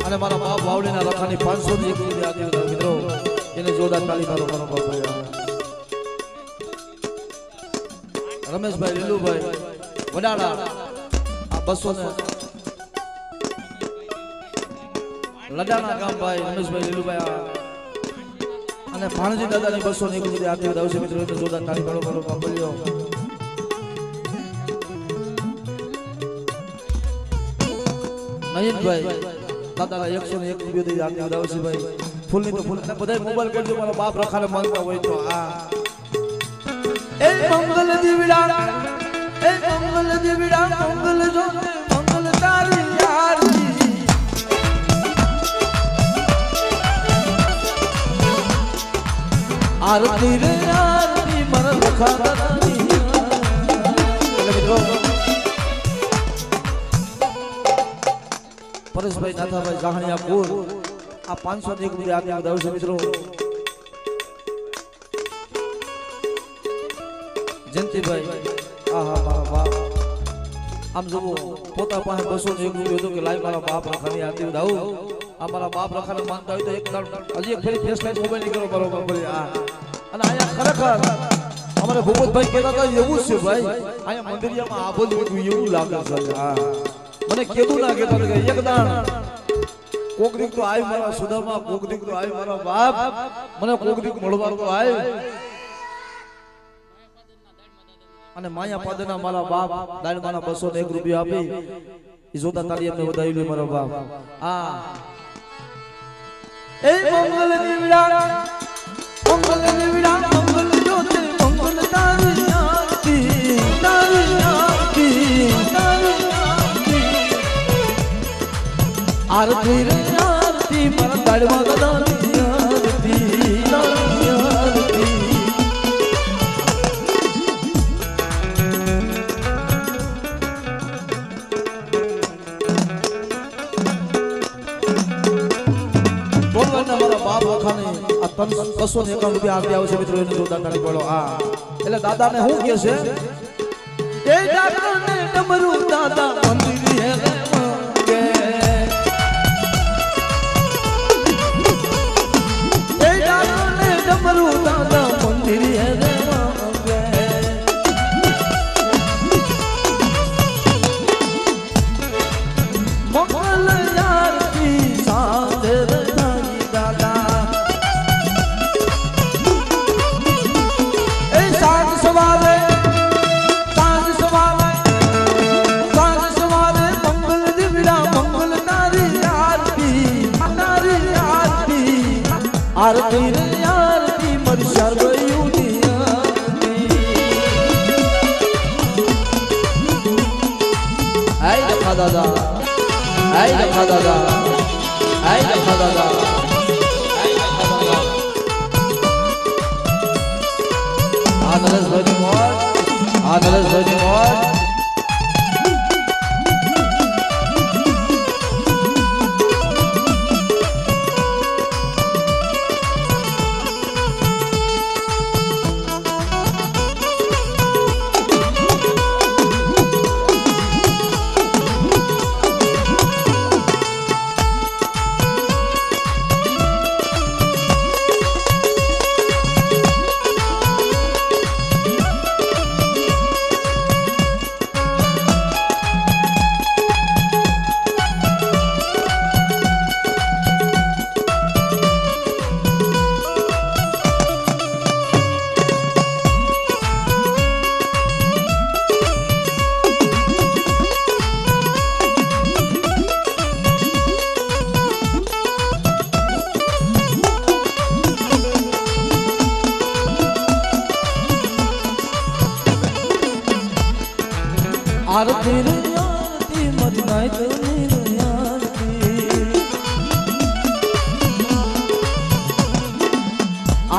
અને મારા બાપ વાવડીના રખાની 501 બધી આરતી ઉડાવે મિત્રો. એને જોરદાર તાળી મારો મારો બાપ. રમેશભાઈ, લીલુભાઈ વડાળા આ 200 લડાના ગામ ભાઈ રમેશભાઈ, લીલુભાઈ અને ભાણજી દાદાની 201 બધી આરતી ઉડાવશે મિત્રો. એને જોરદાર તાળી મારો મારો બાપ. નયનભાઈ દાદાના 101 બધી આરતી ઉડાવશે ભાઈ. ફૂલની તો ફૂલ બધા મોબાઈલ કરજો મારો બાપ રખાને માંગતા હોય તો. આ એ મંગલ દીવડા, એ મંગલ દીવડા, મંગલ જોતે મંગલ તારી આરતી, આરતી રે આરતી મારા રખા દાદાની. એટલે મિત્રો પરેશભાઈ, નાથાભાઈ, જાહણિયા કુલ આ 501 બધી આરતી ઉડાવશે મિત્રો. જયંતિભાઈ આહા મારા બાપ આમ જુઓ પોતા પાસે 201 રૂપિયા હતો કે લાઈ મારા બાપ રખાની આરતી ઉડાવું. આ મારા બાપ રખાને માનતા હોય તો એક હજી એક ફેરી ફેસલાઈટ મોબાઈલ ની કરો બરોબર. હા અને અહીંયા ખરેખર અમારે ભૂપતભાઈ કહેતા હતા એવું છે ભાઈ, અહીંયા મંદિરિયામાં આભોલી એવું લાગે છે. હા મને કેદું ના કહેતા કે એક દાણ કોક દીક તો આય મારા સુદામા, કોક દીક તો આય મારા બાપ, મને કોક દીક મળવા તો આય. અને માયા પાદરના મારા બાપ દાણમાના 201 રૂપિયા આપી ઈ જોતા તાળી એમને વધાવી લે મારા બાપ. આ એ મંગલ દીવડા, મંગલ દીવડા, મંગલ જોતે મંગલ તારી આરતી, તારી આરતી, તારી આરતી રે આરતી મારા દાડમાં દાદાની આરતી, તારી આરતી. મારા બાપ રખાને આ 291 રૂપિયા આરતી આવશે મિત્રો. એને જોરદાર તાળી પાડો. આ એટલે દાદાને શું કહે છે એ ડાકર ને ડમરું દાદા મંદિર હે માંગે એ ડાકર ને ડમરું દાદા મંદિર હે માંગે મંગલ આરતી સાંજે રતાઈ દાદા એ સાંજ સવારે आरती रे आरती मरी सर्वयुनी आई लखा दादा आई लखा दादा आई लखा दादा आई लखा दादा आनंद भजन मोर आनंद भजन मोर आरती रे आरती मरी नाय तोनी रे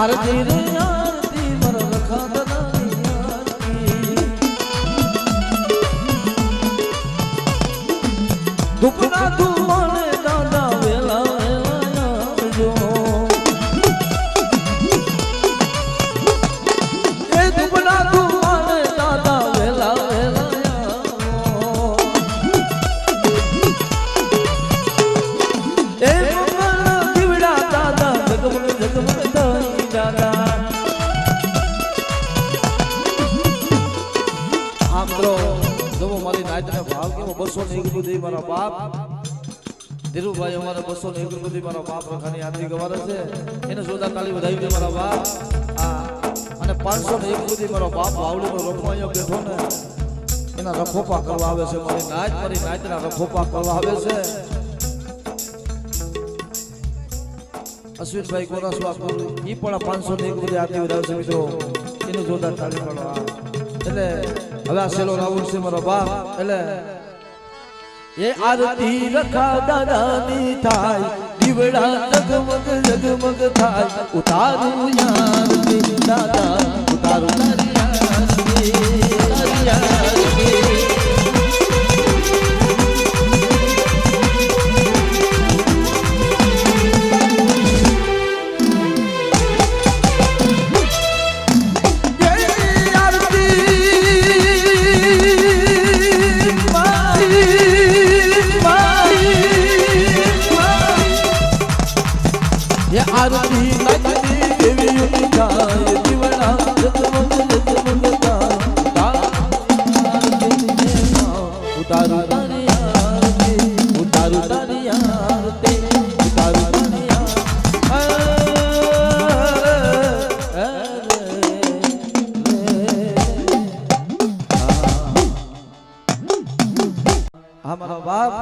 आरती रे आरती मर रखा दानी आरती दुपना दुमाने दादा वेला वेला जो ए दुपना दुमाने दादा वेला वेला भाव के 201 रुपये मारा बाप धीरू भाई हमारा 201 रुपये मारा बाप रखानी आरती गवारे छे एने जोरदार ताली बधाई दे मारा बाप आ અને 501 रुपये मारा बाप વાવડી નો રખો અહીંયા બેઠો ને એના રખોપા કરવા આવે છે મારી નાચના રખોપા કરવા આવે છે અશ્વિન ભાઈ કોરાસવા ઈ પણ 501 રૂપિયા આરતી વધારે છે મિત્રો એનો જોરદાર તાળી પાડો એટલે હવે આ સેલો રાહુલ છે મારો બાપ એટલે એ આરતી રખા દાદાની થાય દીવડા જગમગ જગમગ થાય ઉતારું યારતી દાદા ઉતારું તારી યારતી आरती लगती देवी उठाए दीवाना जगमग जगमग उतारू तारी आरती उतारू तारी आरती उतारू तारी हमारा बाप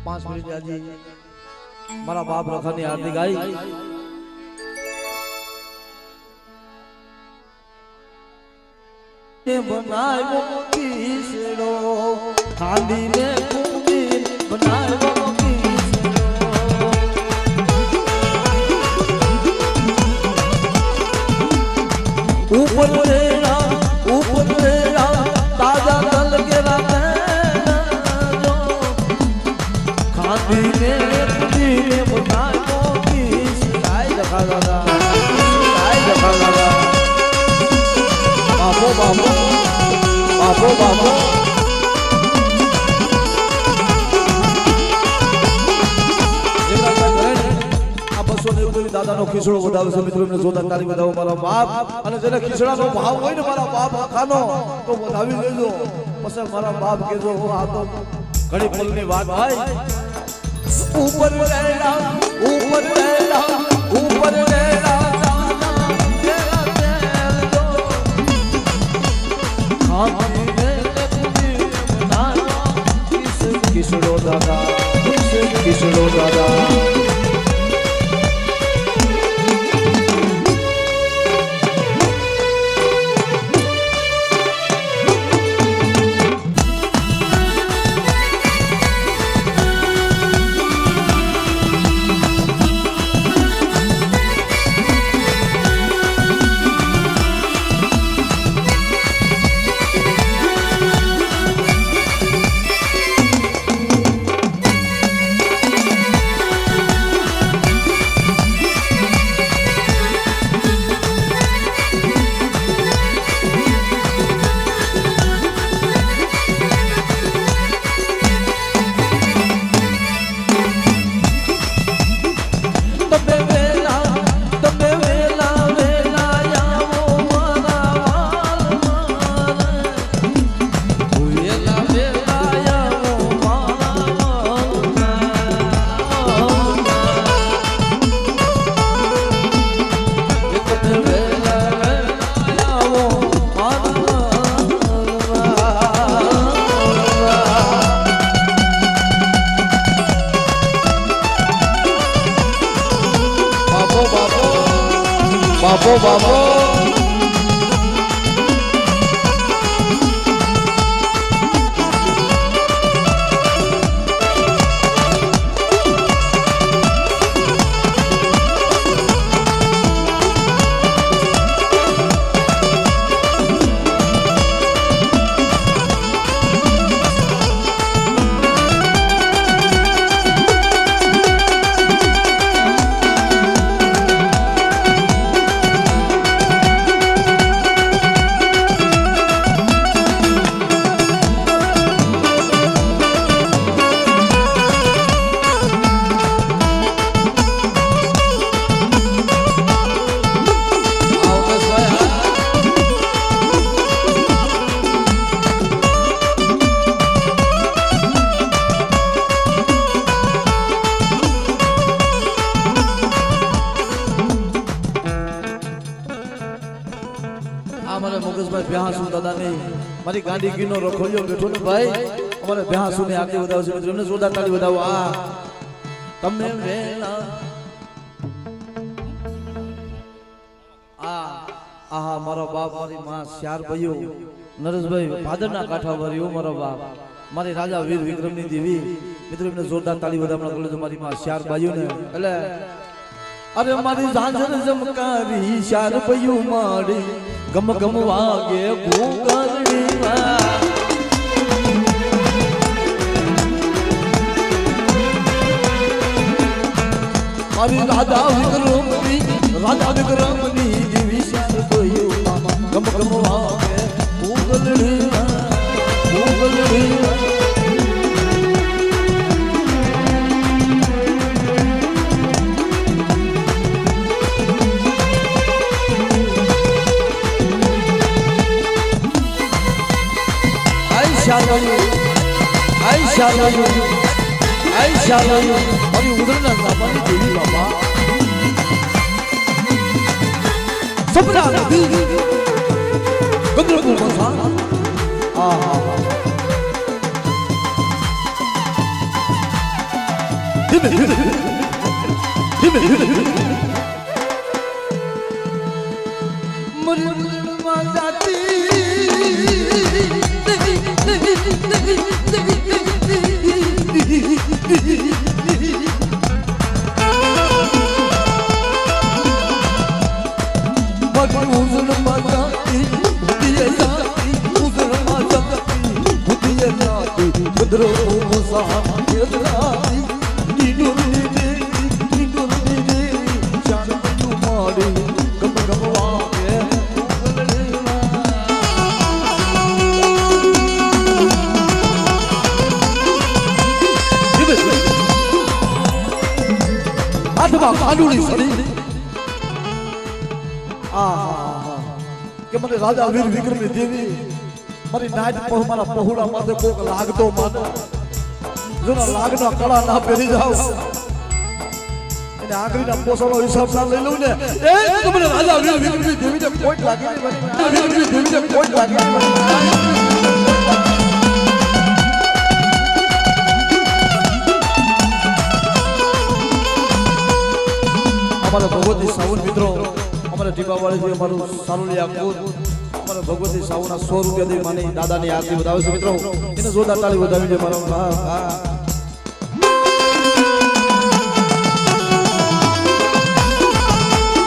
5 मिनट जी मारा बाप रखानी आरती गाई बनायो किसरो खाली ने कुंदीर बनायो किसरो ऊपर तेरा ताजा तल के राते खाली ने कुंदीर बनायो किसरो જખા દાદા આય જખા દાદા બાપો બાપો બાપો બાપો દાદાનો ખીસડો વધાવે છે મિત્રો એમને જોતા તારી વધાવો મારા બાપ અને જેને ખીસડાનો ભાવ હોય ને મારા બાપ આખાનો તો વધાવી લેજો પછી મારા બાપ કેજો આ તો ઘડી પલની વાત ભાઈ ઉપર લેલા ઉપર લેલા ઉપર લેલા ખીસડો દાદા ખીસડો દાદા બાપો બાપો મારી ગાડી ગીનો રખોલ્યો બેઠો ને ભાઈ અમારે ભ્યાસુ ને આગળ વધાવશે મિત્રો એમને જોરદાર તાળી વધાવો આ તમે વેલા આ મારો બાપ મારી માં શ્યાર ભાઈઓ નરેશભાઈ ભાદરના કાંઠા ભર્યો મારો બાપ મારી રાજા વીર વિક્રમની દેવી મિત્રો એમને જોરદાર તાળી વધાવવા કરે છે મારી માં શ્યાર ભાઈઓ ને એટલે અરે મારી ઝાંઝર જમકારી શ્યાર ભાઈઓ મારી ગમ ગમ વાગે ભૂગરડી મારી રાધા વિક્રમની દેવી શ્યાર ભાઈઓ ગમ ગમ વાગે ભૂગરડી ભૂગરડી Aisyah अरे उधर ना जापानी देवी बाबा सपना गंदर को मसा નાગમાં ખાંડુડી સડી આહા કે મને રાજા વીર વિક્રમી દેવી મારી નાચ પર મારા પહોળા માથે કોક લાગતો માનો જોના લાગના કળા ના પહેરી જાવ એને આખરીના પોસળો હિસાબ ના લઈ લઉં ને એ મને રાજા વીર વિક્રમી દેવી ને કોઈ લાગે નહીં વીર દેવી ને કોઈ લાગે અમારા ભગવતી સાવન મિત્રો અમારા દીપાવાળી અમારું સારુલિયા કુદ અમારા ભગવતી સાવના 100 રૂપિયા દઈ માની દાદાની આરતી વધાવે છે મિત્રો એને જોરદાર તાળી વધાવી છે મારો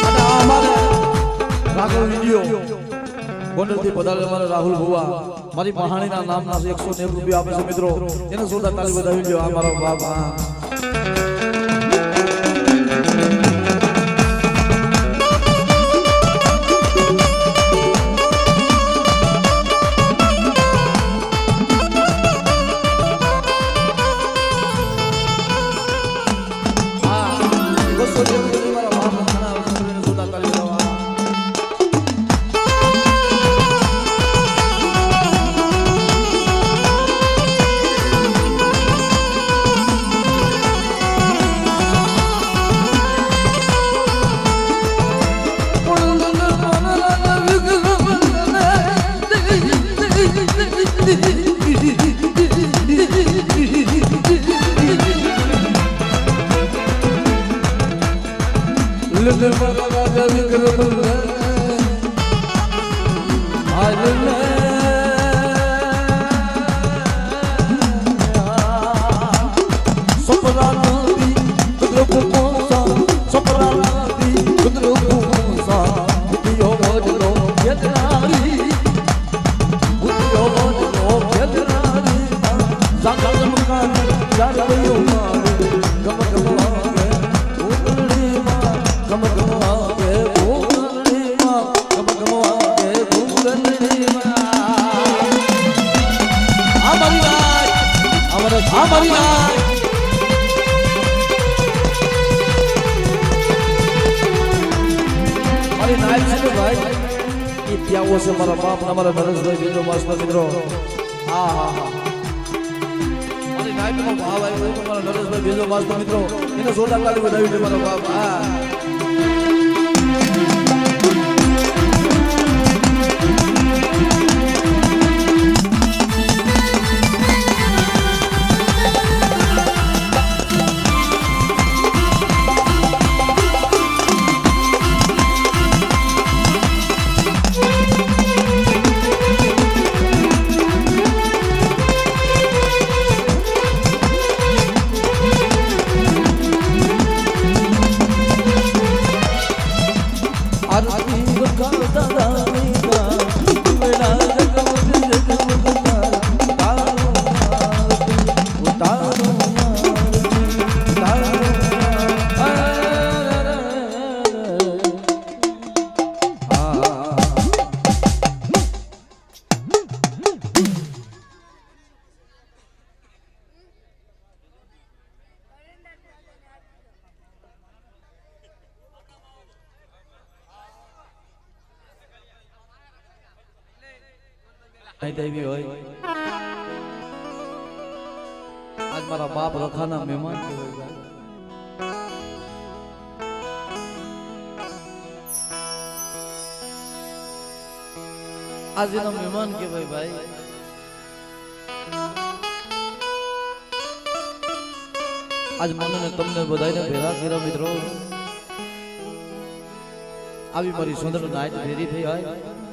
અને અમારે રાઘવ વિડિયો ગોંડલથી પધારે અમારા રાહુલ ભુવા મારી મહાણીના નામના 190 રૂપિયા આપે છે મિત્રો એને જોરદાર તાળી વધાવી છે આ મારો બાપ મારા બાપ અમારા નરેશભાઈ બીજો માસ્ટર મિત્રો મારી નાયકનો ભાવ આવ્યો મારા નરેશભાઈ બીજો માસ્ટર મિત્રો એને જોરદાર તાળી વધાવી છે મારો બાપ आज मारा बाप रखाना मेहमान आज एना मेहमान के भाई आज મને ને તમને બધાને ભેગા કર્યા મિત્રો આવી મારી સુંદર નાઈટ ભેરી થઈ હોય